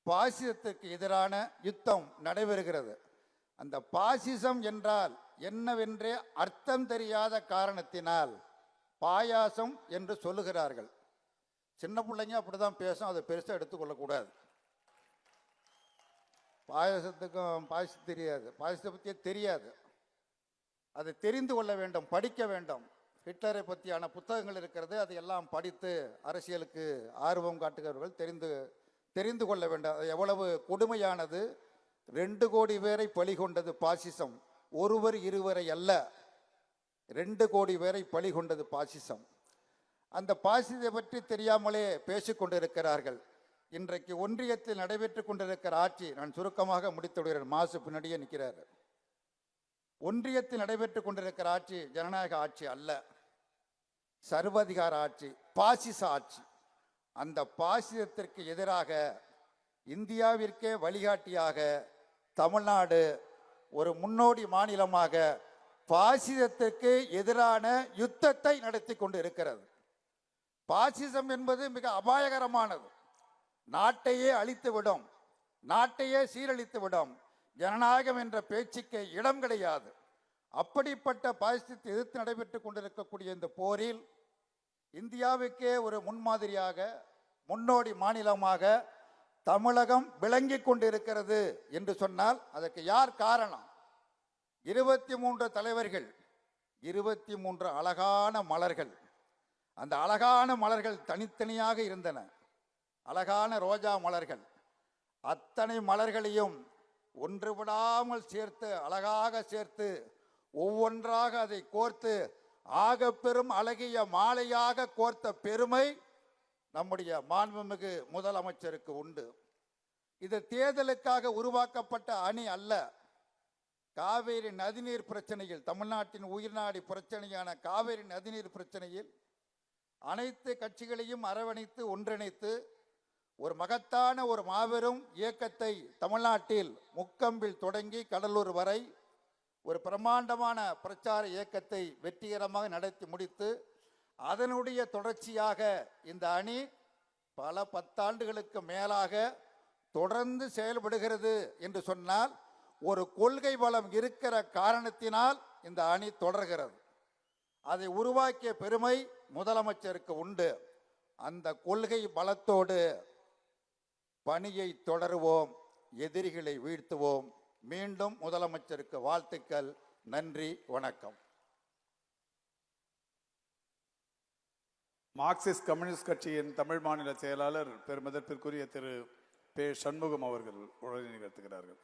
பாசிசத்துக்கு எதிரான யுத்தம் நடைபெறுகிறது. அந்த பாசிசம் என்றால் என்னவென்றே அர்த்தம் தெரியாத காரணத்தினால் பாயாசம் என்று சொல்லுகிறார்கள். சின்ன பிள்ளைங்க அப்படிதான் பேசும், அதை பெருசாக எடுத்துக்கொள்ளக்கூடாது. பாயாசத்துக்கும் பாயசம் தெரியாது, பாயசத்தை பற்றியே தெரியாது. அதை தெரிந்து கொள்ள வேண்டும், படிக்க வேண்டும். ஹிட்லரை பற்றியான புத்தகங்கள் இருக்கிறது, அதையெல்லாம் படித்து அரசியலுக்கு ஆர்வம் காட்டுகிறவர்கள் தெரிந்து கொள்ள வேண்டும். அது எவ்வளவு கொடுமையானது. 2 கோடி பேரை பலி கொண்டது பாசிசம், ஒருவர் இருவரை அல்ல, 2 கோடி பேரை பலி கொண்டது பாசிசம். அந்த பாசிசத்தை பற்றி தெரியாமலே பேசிக்கொண்டிருக்கிறார்கள். இன்றைக்கு ஒன்றியத்தில் நடைபெற்று கொண்டிருக்கிற ஆட்சி, நான் சுருக்கமாக முடித்து விடுகிறேன், மாசு பின்னாடியே நிற்கிறார். ஒன்றியத்தில் நடைபெற்று கொண்டிருக்கிற ஆட்சி ஜனநாயக ஆட்சி அல்ல, சர்வாதிகார ஆட்சி, பாசிச ஆட்சி. அந்த பாசிசத்திற்கு எதிராக இந்தியாவிற்கே வழிகாட்டியாக தமிழ்நாடு ஒரு முன்னோடி மாநிலமாக பாசிசத்திற்கு எதிரான யுத்தத்தை நடத்தி கொண்டு இருக்கிறது. பாசிசம் என்பது மிக அபாயகரமானது. நாட்டையே அழித்துவிடும், நாட்டையே சீரழித்துவிடும். ஜனநாயகம் என்ற பேச்சுக்கு இடம் கிடையாது. அப்படிப்பட்ட பாசிசத்தை எதிர்த்து நடைபெற்று கொண்டிருக்கக்கூடிய இந்த போரில் இந்தியாவுக்கே ஒரு முன்மாதிரியாக முன்னோடி மாநிலமாக தமிழகம் விளங்கி கொண்டிருக்கிறது என்று சொன்னால் அதற்கு யார் காரணம்? 23 தலைவர்கள், 23 அழகான மலர்கள். அந்த அழகான மலர்கள் தனித்தனியாக இருந்தன, அழகான ரோஜா மலர்கள். அத்தனை மலர்களையும் ஒன்று விடாமல் சேர்த்து, அழகாக சேர்த்து, ஒவ்வொன்றாக அதை கோர்த்து ஆக பெரும் அழகிய மாலையாக கோர்த்த பெருமை நம்முடைய மாண்புமிகு முதலமைச்சருக்கு உண்டு. இது தேர்தலுக்காக உருவாக்கப்பட்ட அணி அல்ல. காவேரி நதிநீர் பிரச்சனையில், தமிழ்நாட்டின் உயிர்நாடி பிரச்சனையான காவேரி நதிநீர் பிரச்சனையில் அனைத்து கட்சிகளையும் அரவணைத்து ஒன்றிணைத்து ஒரு மகத்தான ஒரு மாபெரும் இயக்கத்தை தமிழ்நாட்டில் முக்கம்பில் தொடங்கி கடலூர் வரை ஒரு பிரம்மாண்டமான பிரச்சார இயக்கத்தை வெற்றிகரமாக நடத்தி முடித்து அதனுடைய தொடர்ச்சியாக இந்த அணி பல 10 ஆண்டுகளுக்கு மேலாக தொடர்ந்து செயல்படுகிறது என்று சொன்னால் ஒரு கொள்கை பலம் இருக்கிற காரணத்தினால் இந்த அணி தொடர்கிறது. அதை உருவாக்கிய பெருமை முதலமைச்சருக்கு உண்டு. அந்த கொள்கை பலத்தோடு பணியை தொடருவோம், எதிரிகளை வீழ்த்துவோம். மீண்டும் முதலமைச்சருக்கு வாழ்த்துக்கள். நன்றி, வணக்கம். மார்க்சிஸ்ட் கம்யூனிஸ்ட் கட்சியின் தமிழ் மாநில செயலாளர் பெருமதிப்பிற்குரிய திரு பே. சண்முகம் அவர்கள் உரை நிகழ்த்துகிறார்கள்.